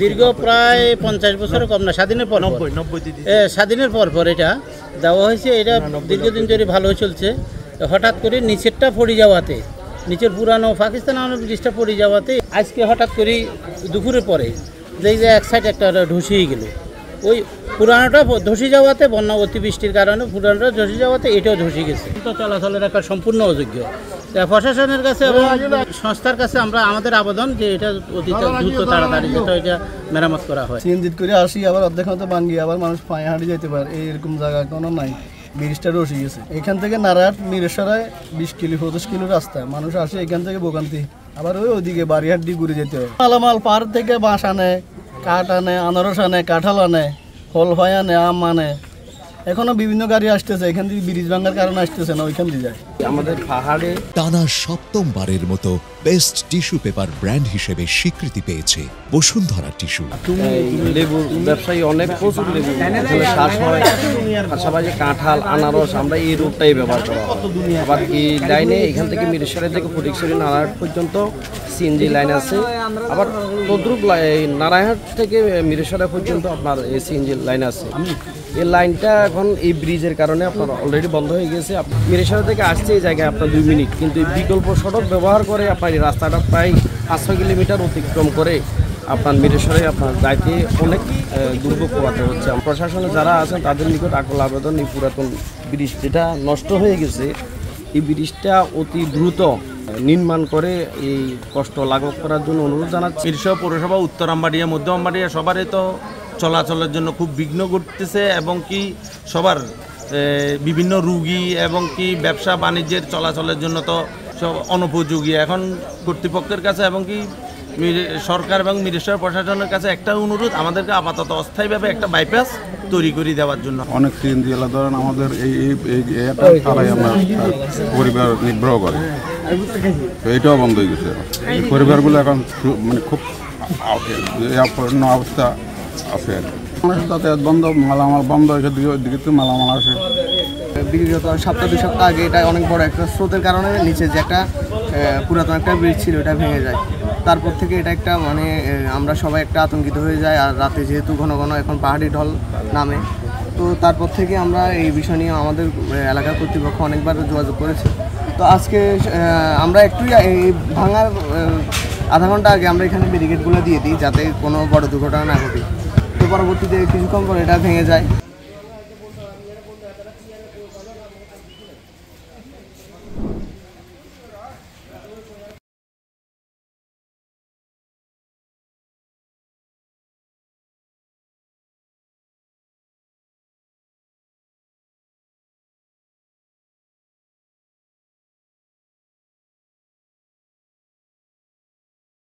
দীর্ঘ প্রায় 50 বছর কম না, স্বাধীনের পর স্বাধীনের পর এটা দেওয়া হয়েছে। এটা দীর্ঘদিন ধরে ভালো চলছে। হঠাৎ করে নিচেরটা পড়ে যাওয়াতে, নিচের পুরানো পাকিস্তান আমলের ব্রিজটা পড়ে যাওয়াতে আজকে হঠাৎ করে দুপুরের পরে যে এক সাইড একটা ধসিয়ে গেল। ওই পুরানোটা ধসে যাওয়াতে, বন্যা অতিবৃষ্টির কারণে পুরানোটা ধসে যাওয়াতে এটাও ধসে গেছে। তো চলাচলের একটা সম্পূর্ণ অযোগ্য। প্রশাসনের কাছে এবং সংস্থার কাছে আমরা আমাদের আবেদন যে এটা অতি দ্রুত তাড়াতাড়ি যেটা এটা মেরামত করা হয়। চিন্তিত করে আসি, আবার অর্ধেক মতো ভাঙ্গি, আবার মানুষ পায়ে হাঁটি যেতে পারে, এইরকম জায়গা কোনো নাই। ব্রিজটা রসে গেছে। এখান থেকে নারায়ণ মিরেশ্বরায় 20 কিলো 25 কিলো রাস্তা, মানুষ আসে এখান থেকে ভোগান্তি। আবার ওইদিকে বাড়িহাট দিয়ে ঘুরে যেতে হয়। মালামাল পাহাড় থেকে বাঁশ আনে, কাঠ আনে, আনারস আনে, কাঁঠাল আনে, ফল ফয় আনে, আম আনে। এখনো বিভিন্ন গাড়ি আসতেছে, এখান থেকে ব্রিজ ভাঙার কারণে আসতেছে না, ওইখান দিয়ে যায়। আমাদের পাহাড়ে টানা ৭মবারের মতো বেস্ট টিস্যু পেপার ব্র্যান্ড হিসেবে স্বীকৃতি পেয়েছে বসুন্ধরা টিস্যু। লেবু ব্যবসায়ী অনেক প্রচুর লেবু শ্বাস হয়, পাশাপাশি কাঁঠাল, আনারস আমরা এই রোডটাই ব্যবহার করা। আবার এই লাইনে এখান থেকে মিরেশ্বরের থেকে ফটিকছড়ি নারায়ণহাট পর্যন্ত সিএনজি লাইন আছে। আবার তদ্রুপ নারায়ণহাট থেকে মিরেশ্বরা পর্যন্ত আপনার এই সিএনজি লাইন আছে। এই লাইনটা এখন এই ব্রিজের কারণে আপনার অলরেডি বন্ধ হয়ে গেছে। মিরেশ্বরা থেকে আসছে এই জায়গায় আপনার 2 মিনিট, কিন্তু এই বিকল্প সড়ক ব্যবহার করে আপনার এই রাস্তাটা প্রায় 500 কিলোমিটার অতিক্রম করে আপনার মিরেশ্বরে আপনার যাইতে অনেক দুর্ভোগ পোহাতে হচ্ছে। প্রশাসনে যারা আছেন তাদের নিকট আকুল আবেদন, এই পুরাতন ব্রিজ যেটা নষ্ট হয়ে গেছে এই ব্রিজটা অতি দ্রুত নির্মাণ করে এই কষ্ট লাঘব করার জন্য অনুরোধ জানাচ্ছি। মিরসরাই পৌরসভা, উত্তর আমবাড়িয়া, মধ্য আমবাড়িয়া সবারই তো চলাচলের জন্য খুব বিঘ্ন ঘটতেছে এবং কি সবার বিভিন্ন রুগী এবং কি ব্যবসা বাণিজ্যের চলাচলের জন্য তো সব অনুপযোগী। এখন কর্তৃপক্ষের কাছে এবং কি সরকার এবং মিরেশ্বর প্রশাসনের কাছে একটা অনুরোধ, আমাদেরকে আপাতত অস্থায়ীভাবে একটা বাইপাস তৈরি করে দেওয়ার জন্য। অনেক সিএনজি এলা ধরেন আমাদের তারাই আমরা পরিবার নির্বাহ করে, তো এইটাও বন্ধ হয়ে গেছে। এই পরিবারগুলো এখন মানে খুব অবস্থা আছে। মানুষের যাতায়াত বন্ধ, মালামাল বন্ধ হয়েছে, দিকে তো মালামাল আসে। বিগত সপ্তাহ 2 সপ্তাহ আগে এটা অনেক বড় একটা স্রোতের কারণে নিচে যে একটা পুরাতন একটা ব্রিজ ছিল এটা ভেঙে যায়। তারপর থেকে এটা একটা মানে আমরা সবাই একটা আতঙ্কিত হয়ে যায়। আর রাতে যেহেতু ঘন ঘন এখন পাহাড়ি ঢল নামে, তো তারপর থেকে আমরা এই বিষয় নিয়ে আমাদের এলাকার কর্তৃপক্ষ অনেকবার যোগাযোগ করেছে। তো আজকে আমরা একটু এই ভাঙার আধা ঘন্টা আগে আমরা এখানে ব্যারিকেডগুলো দিয়ে দিই যাতে কোনো বড় দুর্ঘটনা না ঘটে। তো পরবর্তীতে কিছুক্ষণ পর এটা ভেঙে যায়।